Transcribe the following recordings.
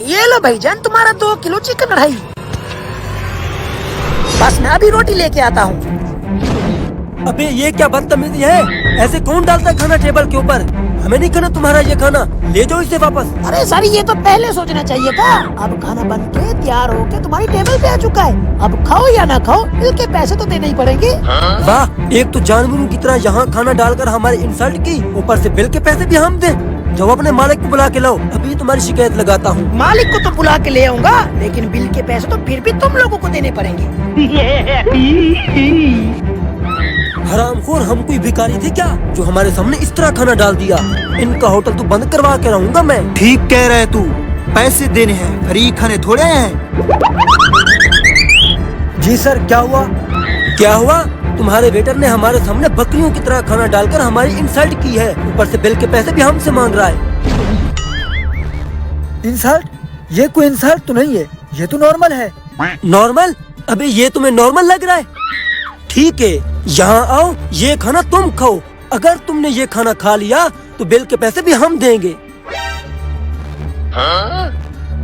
ये लो भाईजान तुम्हारा 2 किलो चिकन कढ़ाई। बस मैं अभी रोटी लेके आता हूँ। अबे ये क्या बदतमीजी है, ऐसे कौन डालता है खाना टेबल के ऊपर? हमें नहीं खाना तुम्हारा ये खाना, ले जाओ इसे वापस। अरे सर ये तो पहले सोचना चाहिए था। अब खाना बन के तैयार होके तुम्हारी टेबल पे आ चुका है। अब खाओ या ना खाओ, बिल के पैसे तो देने ही पड़ेंगे। वाह, एक तो जानवरों की तरह यहाँ खाना डालकर हमारी इंसल्ट की, ऊपर से बिल के पैसे भी हम दें। जाओ अपने मालिक को बुला के लाओ, अभी तुम्हारी शिकायत लगाता हूँ। मालिक को तो बुला के ले आऊंगा, लेकिन बिल के पैसे तो फिर भी तुम लोगों को देने पड़ेंगे। हरामखोर, हम कोई भिखारी थे क्या जो हमारे सामने इस तरह खाना डाल दिया? इनका होटल तो बंद करवा के रहूंगा मैं। ठीक कह रहे तू, पैसे देने हैं, फ्री खाने थोड़े हैं। जी सर, क्या हुआ? क्या हुआ? तुम्हारे वेटर ने हमारे सामने बकरियों की तरह खाना डालकर हमारी इंसल्ट की है, ऊपर से बिल के पैसे भी हमसे मांग रहा है। इंसल्ट? ये कोई इंसल्ट तो नहीं है, ये तो नॉर्मल है। नॉर्मल? अबे ये तुम्हें नॉर्मल लग रहा है? ठीक है, यहाँ आओ, ये खाना तुम खाओ। अगर तुमने ये खाना खा लिया तो बिल के पैसे भी हम देंगे।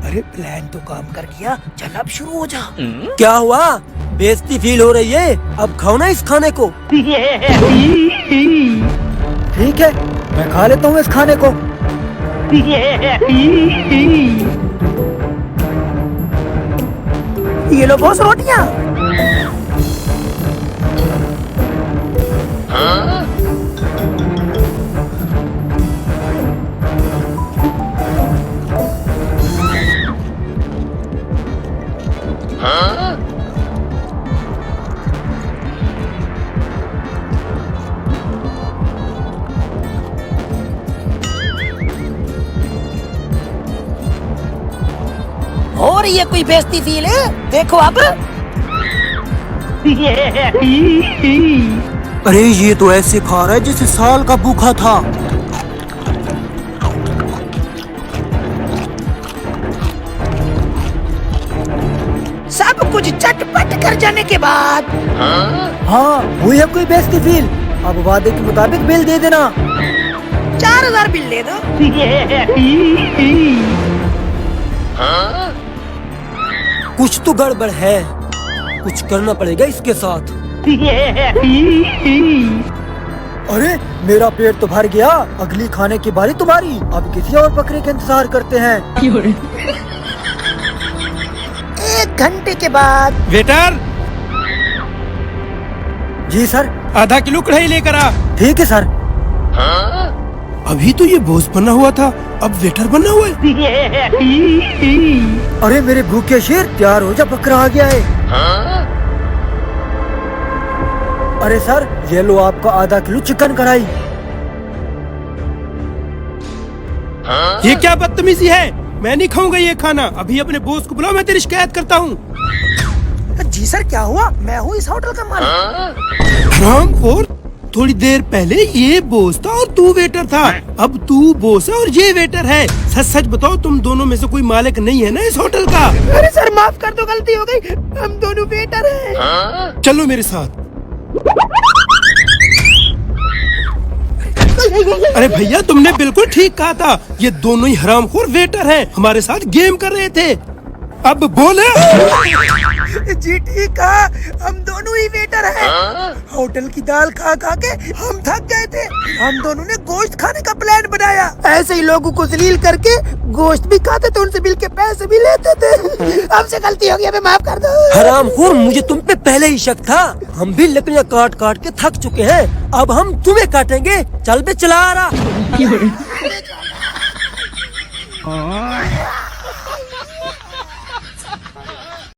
अरे प्लान तो काम कर गया, चल अब शुरू हो जा। क्या हुआ? बेइज्जती फील हो रही है? अब खाओ ना इस खाने को। ठीक है, मैं खा लेता हूँ इस खाने को। ये लो बॉस रोटियाँ। और ये कोई बेइज्जती फील है? देखो अब। अरे ये तो ऐसे खा रहा है जैसे साल का भूखा था। सब कुछ चटपट कर जाने के बाद हाँ, हुई है कोई बेइज्जती फील। अब वादे के मुताबिक बिल दे देना। 4000 बिल दे दो। कुछ तो गड़बड़ है, कुछ करना पड़ेगा इसके साथ। अरे मेरा पेट तो भर गया, अगली खाने की बारी तुम्हारी। अब किसी और बकरे का इंतजार करते हैं। 1 घंटे के बाद। वेटर, जी सर। आधा किलो कढ़ाई लेकर आ। ठीक है सर। अभी तो ये बॉस बना हुआ था, अब वेटर बना हुआ है। अरे मेरे भूखे शेर, तैयार हो जा, बकरा आ गया है। अरे सर, ये लो आपका आधा किलो चिकन कढ़ाई। ये क्या बदतमीजी है? मैं नहीं खाऊंगा ये खाना। अभी अपने बॉस को बुलाओ, मैं तेरी शिकायत करता हूँ। जी सर, क्या हुआ? मैं हूँ इस होटल का मालिक। हरामखोर, थोड़ी देर पहले ये बॉस था और तू वेटर था। अब तू बॉस है और ये वेटर है। सच सच बताओ, तुम दोनों में से कोई मालिक नहीं है ना इस होटल का? अरे सर माफ कर दो, गलती हो गई। हम दोनों वेटर हैं। चलो मेरे साथ। अरे भैया, तुमने बिल्कुल ठीक कहा था, ये दोनों ही हरामखोर वेटर हैं, हमारे साथ गेम कर रहे थे। अब बोले। जी ठीक है, हम दोनों ही वेटर हैं। होटल की दाल खा खा के हम थक गए थे। हम दोनों ने गोश्त खाने का प्लान बनाया। ऐसे ही लोगों को जलील करके गोश्त भी खाते थे, उनसे बिल के पैसे भी लेते थे। हमसे गलती हो गई, हमें माफ कर दो। हरामखोर, मुझे तुम पे पहले ही शक था। हम भी लकड़ियाँ काट काट के थक चुके हैं, अब हम तुम्हें काटेंगे। चल बे, चला रहा।